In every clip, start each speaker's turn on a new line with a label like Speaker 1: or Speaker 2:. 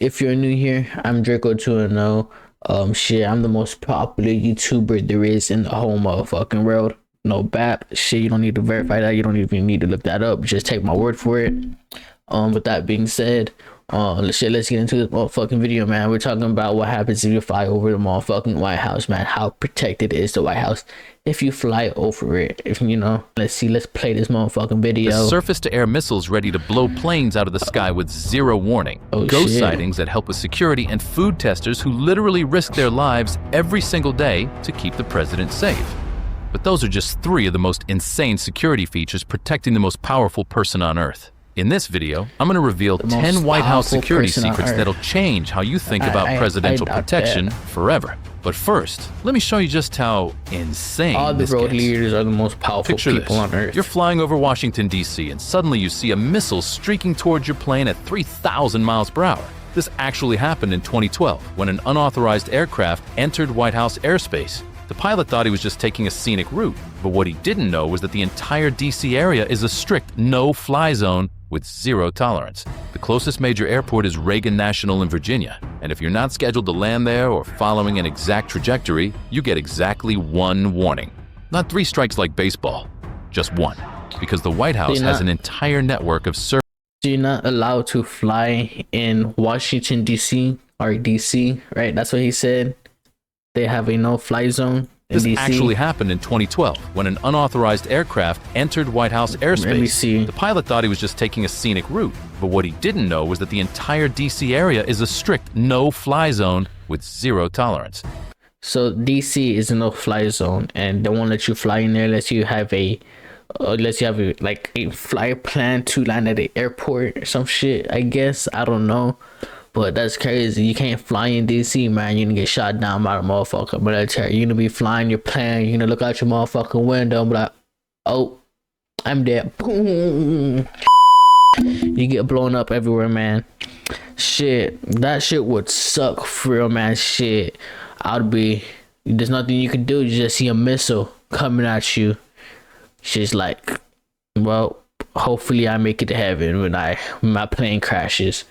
Speaker 1: If you're new here, I'm Draco 2 shit, I'm the most popular YouTuber there is in the whole motherfucking world. No bap. Shit, you don't need to verify that. You don't even need to look that up. Just take my word for it. With that being said, let's get into this motherfucking video, man. We're talking about what happens if you fly over the motherfucking White House, man. How protected is the White House if you fly over it? If you know, let's play this motherfucking video.
Speaker 2: The surface-to-air missiles ready to blow planes out of the sky with zero warning. Ghost sightings that help with security, and food testers who literally risk their lives every single day to keep the president safe. But those are just three of the most insane security features protecting the most powerful person on Earth. In this video, I'm going to reveal 10 White House security secrets that'll change how you think about presidential protection forever. But first, let me show you just how insane
Speaker 1: all the
Speaker 2: this
Speaker 1: road
Speaker 2: gets.
Speaker 1: leaders are the most powerful people on Earth.
Speaker 2: You're flying over Washington, D.C., and suddenly you see a missile streaking towards your plane at 3,000 miles per hour. This actually happened in 2012 when an unauthorized aircraft entered White House airspace. The pilot thought he was just taking a scenic route, but what he didn't know was that the entire D.C. area is a strict no-fly zone with zero tolerance. The closest major airport is Reagan National in Virginia, and if you're not scheduled to land there or following an exact trajectory, you get exactly one warning. Not three strikes like baseball, just one, because the White House has an entire network of
Speaker 1: So you're not allowed to fly in Washington, D.C. or D.C., right? That's what he said. They have a no-fly zone.
Speaker 2: This actually happened in 2012 when an unauthorized aircraft entered White House airspace. The pilot thought he was just taking a scenic route, but what he didn't know was that the entire D.C. area is a strict no-fly zone with zero tolerance. So
Speaker 1: D.C. is a no-fly zone, and they won't let you fly in there unless you have a like a flight plan to land at the airport or some shit. I guess, I don't know. But that's crazy. You can't fly in DC, man. You're gonna get shot down by the motherfucker military. You're gonna be flying your plane. You're gonna look out your motherfucking window and be like, oh, I'm dead. Boom. You get blown up everywhere, man. Shit, that shit would suck for real, man. Shit, there's nothing you can do. You just see a missile coming at you. Shit's like, well, hopefully I make it to heaven when my plane crashes.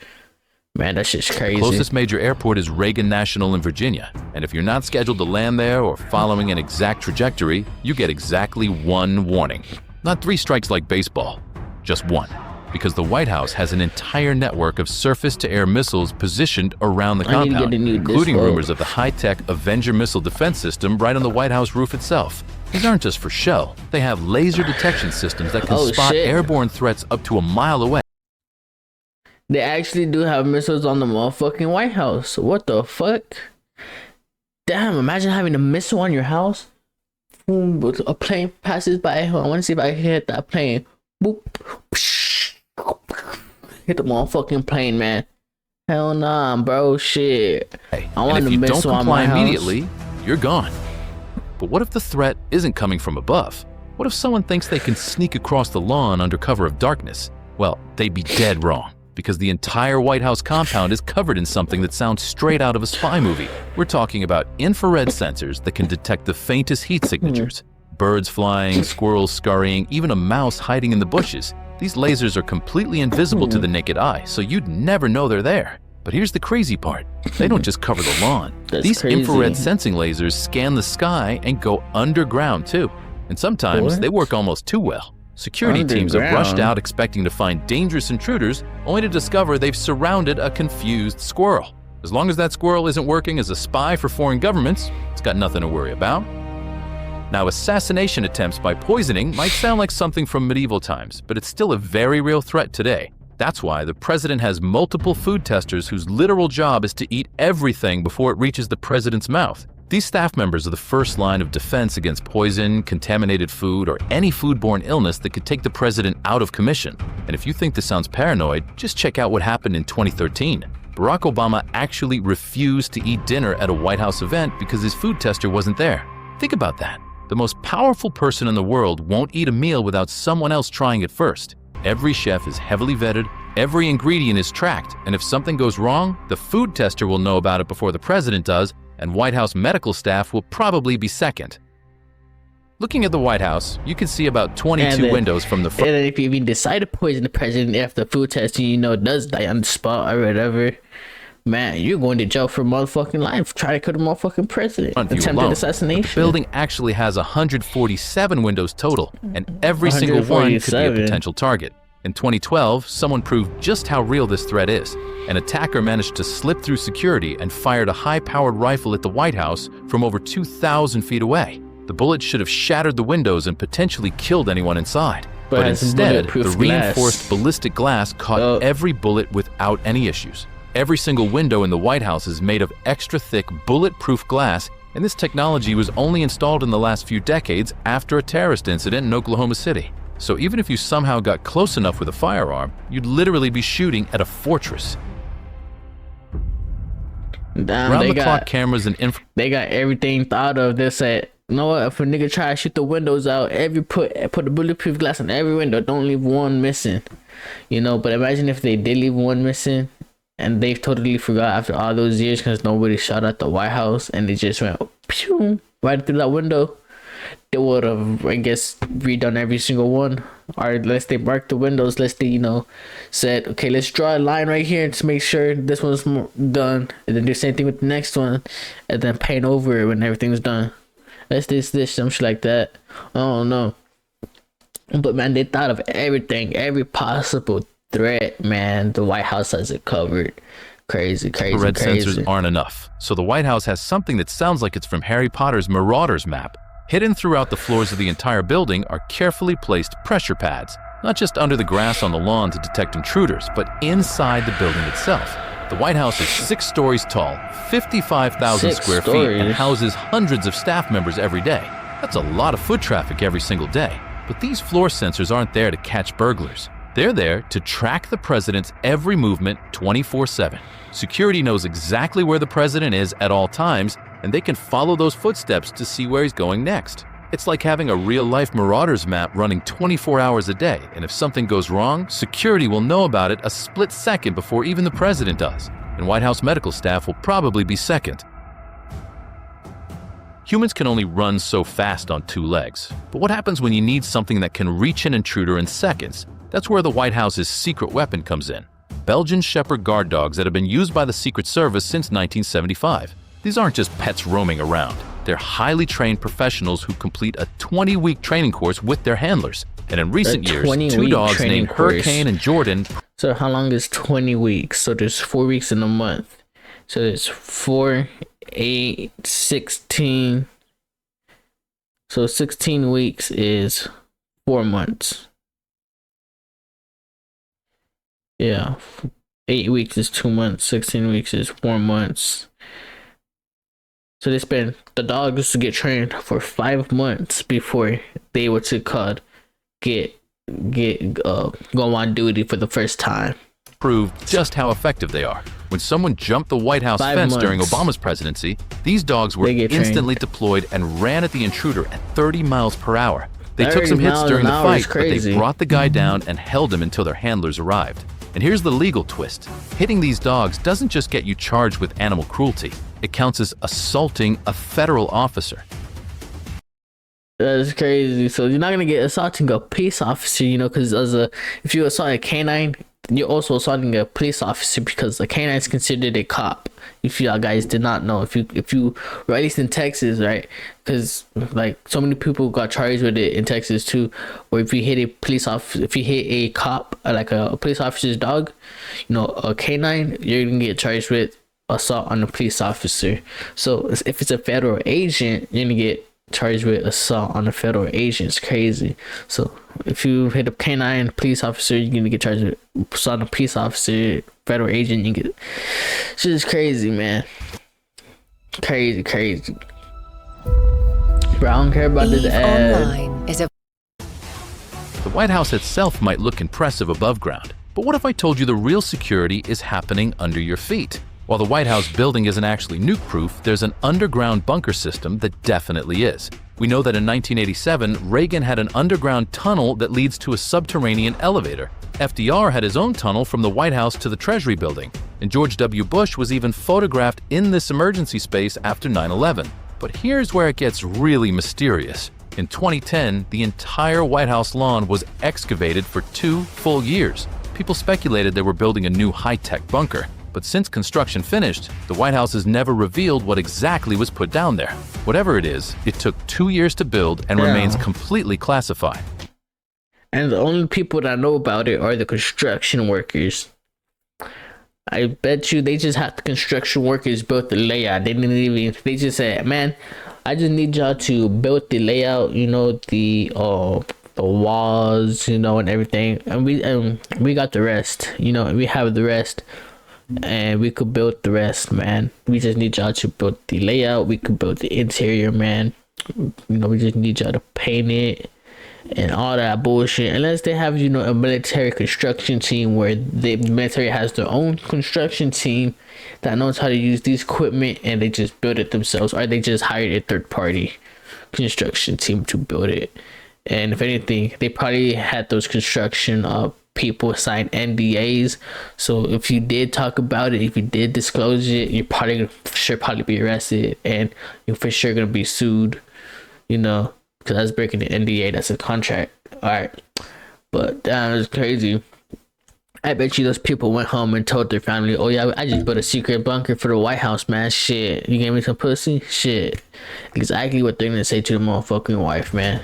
Speaker 1: Man, that shit's crazy.
Speaker 2: The closest major airport is Reagan National in Virginia, and if you're not scheduled to land there or following an exact trajectory, you get exactly one warning. Not three strikes like baseball, just one, because the White House has an entire network of surface-to-air missiles positioned around the compound, including rumors of the high-tech Avenger missile defense system right on the White House roof itself. These aren't just for show. They have laser detection systems that can spot airborne threats up to a mile away.
Speaker 1: They actually do have missiles on the motherfucking White House. What the fuck? Damn, imagine having a missile on your house. Boom, a plane passes by. I want to see if I can hit that plane. Boop. Hit the motherfucking plane, man. Hell nah, bro. Shit.
Speaker 2: Hey, I want a missile on my house. If you don't comply immediately, you're gone. But what if the threat isn't coming from above? What if someone thinks they can sneak across the lawn under cover of darkness? Well, they'd be dead wrong, because the entire White House compound is covered in something that sounds straight out of a spy movie. We're talking about infrared sensors that can detect the faintest heat signatures. Birds flying, squirrels scurrying, even a mouse hiding in the bushes. These lasers are completely invisible to the naked eye, so you'd never know they're there. But here's the crazy part. They don't just cover the lawn. These infrared sensing lasers scan the sky and go underground too. And sometimes they work almost too well. Security teams have rushed out expecting to find dangerous intruders, only to discover they've surrounded a confused squirrel. As long as that squirrel isn't working as a spy for foreign governments, it's got nothing to worry about. Now, assassination attempts by poisoning might sound like something from medieval times, but it's still a very real threat today. That's why the president has multiple food testers whose literal job is to eat everything before it reaches the president's mouth. These staff members are the first line of defense against poison, contaminated food, or any foodborne illness that could take the president out of commission. And if you think this sounds paranoid, just check out what happened in 2013. Barack Obama actually refused to eat dinner at a White House event because his food tester wasn't there. Think about that. The most powerful person in the world won't eat a meal without someone else trying it first. Every chef is heavily vetted, every ingredient is tracked, and if something goes wrong, the food tester will know about it before the president does, and White House medical staff will probably be second. Looking at the White House, you can see about 22 windows from the front.
Speaker 1: And then if you even decide to poison the president after food testing, you know, it does die on the spot or whatever. man, you're going to jail for motherfucking life. Try to kill the motherfucking president. Attempted assassination.
Speaker 2: The building actually has 147 windows total, and every single one could be a potential target. In 2012, someone proved just how real this threat is. An attacker managed to slip through security and fired a high-powered rifle at the White House from over 2,000 feet away. The bullet should have shattered the windows and potentially killed anyone inside. But instead, the reinforced ballistic glass caught every bullet without any issues. Every single window in the White House is made of extra-thick, bulletproof glass, and this technology was only installed in the last few decades after a terrorist incident in Oklahoma City. So even if you somehow got close enough with a firearm, you'd literally be shooting at a fortress. Round-the-clock cameras and
Speaker 1: they got everything thought of. They said, you know what, if a nigga try to shoot the windows out, put the bulletproof glass on every window, don't leave one missing. You know, but imagine if they did leave one missing and they totally forgot after all those years because nobody shot at the White House and they just went pew, right through that window. They would have, I guess, redone every single one. Or unless they marked the windows, unless they, you know, said, okay, let's draw a line right here to make sure this one's done. And then do the same thing with the next one. And then paint over it when everything's done. Let's this, some shit like that. I don't know. But man, they thought of everything, every possible threat, man. The White House has it covered. Crazy.
Speaker 2: The red sensors aren't enough. So the White House has something that sounds like it's from Harry Potter's Marauders map. Hidden throughout the floors of the entire building are carefully placed pressure pads, not just under the grass on the lawn to detect intruders, but inside the building itself. The White House is 6 stories tall, 55,000 square feet, and houses hundreds of staff members every day. That's a lot of foot traffic every single day. But these floor sensors aren't there to catch burglars. They're there to track the president's every movement 24/7. Security knows exactly where the president is at all times, and they can follow those footsteps to see where he's going next. It's like having a real-life Marauders map running 24 hours a day, and if something goes wrong, security will know about it a split second before even the president does, and White House medical staff will probably be second. Humans can only run so fast on 2 legs, but what happens when you need something that can reach an intruder in seconds? That's where the White House's secret weapon comes in. Belgian Shepherd guard dogs that have been used by the Secret Service since 1975. These aren't just pets roaming around. They're highly trained professionals who complete a 20-week training course with their handlers. And in recent years, 2 dogs named Hurricane and Jordan.
Speaker 1: So how long is 20 weeks? So there's 4 weeks in a month. So it's 4, 8, 16. So 16 weeks is 4 months. Yeah. 8 weeks is 2 months. 16 weeks is 4 months. So the dogs to get trained for 5 months before they were to go on duty for the first time.
Speaker 2: Prove just how effective they are. When someone jumped the White House fence during Obama's presidency, these dogs were instantly deployed and ran at the intruder at 30 miles per hour. They took some hits during the fight, but they brought the guy down and held him until their handlers arrived. And here's the legal twist. Hitting these dogs doesn't just get you charged with animal cruelty. It counts as assaulting a federal officer.
Speaker 1: That's crazy. So you're not going to get assaulting a police officer, you know, because if you assault a canine, you're also assaulting a police officer because a canine is considered a cop. If y'all guys did not know, if you, or at least in Texas, right? Because like so many people got charged with it in Texas too. Or if you hit a cop, like a police officer's dog, you know, a canine, you're gonna get charged with assault on a police officer. So if it's a federal agent, you're gonna get charged with assault on a federal agent. It's crazy. So if you hit a canine police officer, you're gonna get charged with assault on a police officer. Federal agent, you get shit is crazy, man. Crazy. Bro, I don't care about this ad.
Speaker 2: The White House itself might look impressive above ground, but what if I told you the real security is happening under your feet? While the White House building isn't actually nuke-proof, there's an underground bunker system that definitely is. We know that in 1987, Reagan had an underground tunnel that leads to a subterranean elevator. FDR had his own tunnel from the White House to the Treasury building, and George W. Bush was even photographed in this emergency space after 9/11. But here's where it gets really mysterious. In 2010, the entire White House lawn was excavated for 2 full years. People speculated they were building a new high-tech bunker, But since construction finished, the White House has never revealed what exactly was put down there. Whatever it is, it took 2 years to build and remains completely classified.
Speaker 1: And the only people that know about it are the construction workers. I bet you they just had the construction workers build the layout. They just said, man, I just need y'all to build the layout, the walls, and everything. And we got the rest, we have the rest. And we could build the rest, man. We just need y'all to build the layout. We could build the interior, man. We just need y'all to paint it and all that bullshit. Unless they have, a military construction team where the military has their own construction team that knows how to use these equipment and they just build it themselves, or they just hired a third party construction team to build it. And if anything, they probably had those construction people sign NDAs. So if you did talk about it, if you did disclose it, you're probably be arrested, and you're for sure gonna be sued. Because that's breaking the NDA. That's a contract. All right, but that was crazy. I bet you those people went home and told their family, "Oh yeah, I just built a secret bunker for the White House, man. Shit, you gave me some pussy. Shit." Exactly what they're gonna say to the motherfucking wife, man.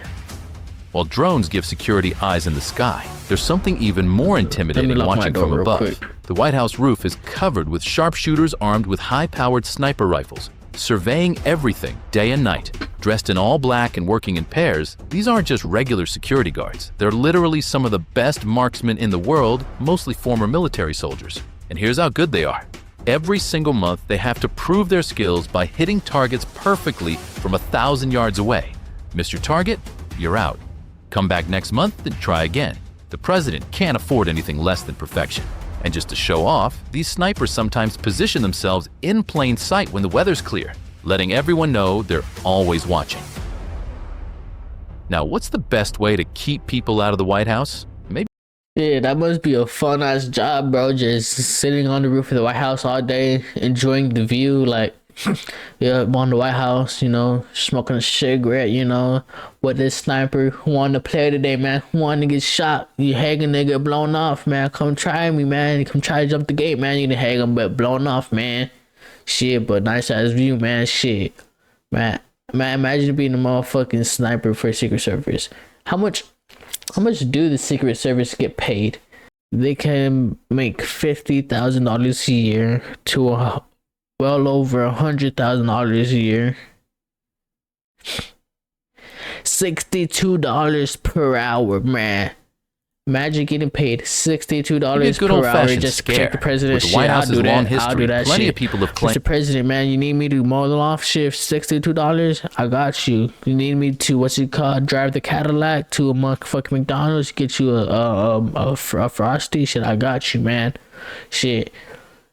Speaker 2: While drones give security eyes in the sky, there's something even more intimidating watching from above. The White House roof is covered with sharpshooters armed with high-powered sniper rifles, surveying everything day and night. Dressed in all black and working in pairs, these aren't just regular security guards. They're literally some of the best marksmen in the world, mostly former military soldiers. And here's how good they are. Every single month, they have to prove their skills by hitting targets perfectly from 1,000 yards away. Miss your target, you're out. Come back next month and try again. The president can't afford anything less than perfection. And just to show off, these snipers sometimes position themselves in plain sight when the weather's clear, letting everyone know they're always watching. Now, what's the best way to keep people out of the White House?
Speaker 1: Yeah, that must be a fun ass job, bro. Just sitting on the roof of the White House all day, enjoying the view, like yeah, on the White House, smoking a cigarette, with this sniper who wanted to play today, man. Who wanted to get shot? You hang a nigga blown off, man. Come try me, man. Come try to jump the gate, man. You can hang him, but blown off, man. Shit, but nice ass view, man. Shit, man. Imagine being a motherfucking sniper for Secret Service. How much do the Secret Service get paid? They can make $50,000 a year to well over $100,000 a year. $62 per hour, man. Imagine getting paid $62 per hour just to protect the president.
Speaker 2: Shit, I'll do that.
Speaker 1: I'll do that.
Speaker 2: Plenty
Speaker 1: shit.
Speaker 2: Of people have claimed.
Speaker 1: Mr. President, man, you need me to mow the off shift, $62. I got you. You need me to drive the Cadillac to a motherfucking McDonald's, get you a Frosty. Shit, I got you, man. Shit.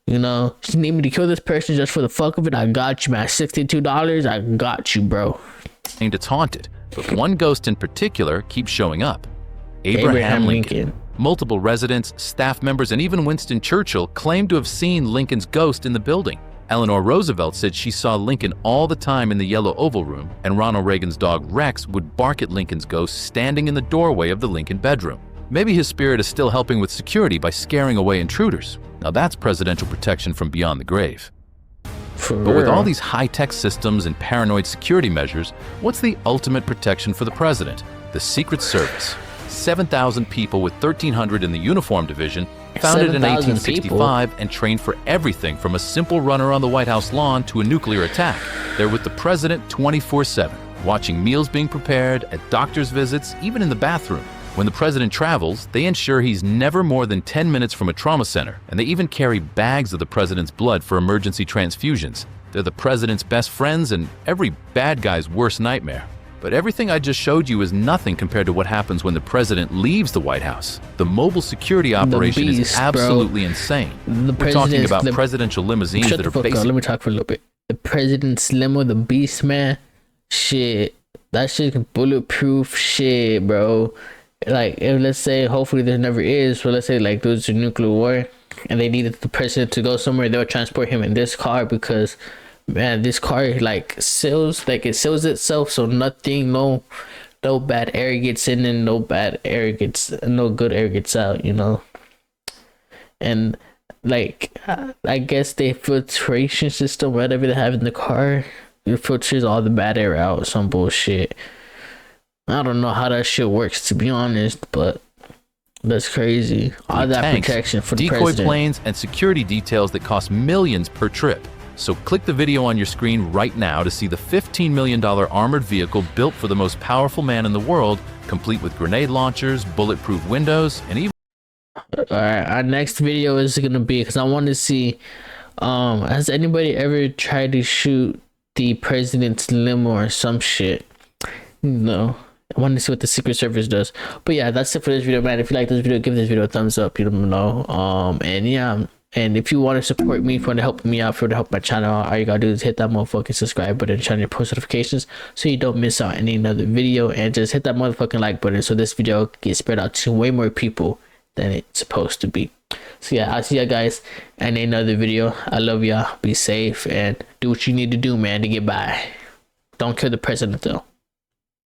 Speaker 1: You need me to kill this person just for the fuck of it? I got you, man. $62, I got you, bro.
Speaker 2: It's haunted, but one ghost in particular keeps showing up. Abraham Lincoln. Multiple residents, staff members, and even Winston Churchill claimed to have seen Lincoln's ghost in the building. Eleanor Roosevelt said she saw Lincoln all the time in the Yellow Oval Room, and Ronald Reagan's dog Rex would bark at Lincoln's ghost standing in the doorway of the Lincoln bedroom. Maybe his spirit is still helping with security by scaring away intruders. Now that's presidential protection from beyond the grave. But with all these high-tech systems and paranoid security measures, what's the ultimate protection for the president? The Secret Service. 7,000 people with 1,300 in the uniform division, founded in 1865 and trained for everything from a simple runner on the White House lawn to a nuclear attack. They're with the president 24/7, watching meals being prepared, at doctor's visits, even in the bathroom. When the president travels, they ensure he's never more than 10 minutes from a trauma center, and they even carry bags of the president's blood for emergency transfusions. They're the president's best friends and every bad guy's worst nightmare. But everything I just showed you is nothing compared to what happens when the president leaves the White House. The mobile security operation is absolutely insane. We're talking about presidential limousines that are basically...
Speaker 1: Let me talk for a little bit. The president's limo, the Beast, man. Shit. That shit can bulletproof shit, bro. Like, if let's say, hopefully there never is, but let's say like there's a nuclear war and they needed the president to go somewhere, they'll transport him in this car because, man, this car it seals itself, so nothing, no bad air gets in and no good air gets out, And like I guess the filtration system, whatever they have in the car, it filters all the bad air out. Some bullshit. I don't know how that shit works, to be honest, but that's crazy. All that
Speaker 2: tanks,
Speaker 1: protection for the
Speaker 2: decoy
Speaker 1: president.
Speaker 2: planes, and security details that cost millions per trip. So click the video on your screen right now to see the $15 million armored vehicle built for the most powerful man in the world, complete with grenade launchers, bulletproof windows, and even...
Speaker 1: Alright, our next video is gonna be, because I want to see, has anybody ever tried to shoot the president's limo or some shit? No. I want to see what the Secret Service does. But yeah, that's it for this video, man. If you like this video, give this video a thumbs up. You don't know. And yeah, and if you want to support me, if you want to help me out, if you want to help my channel, all you gotta do is hit that motherfucking subscribe button and turn on your post notifications so you don't miss out any another video, and just hit that motherfucking like button so this video gets spread out to way more people than it's supposed to be. So yeah, I'll see ya guys in another video. I love y'all. Be safe and do what you need to do, man, to get by. Don't kill the president though.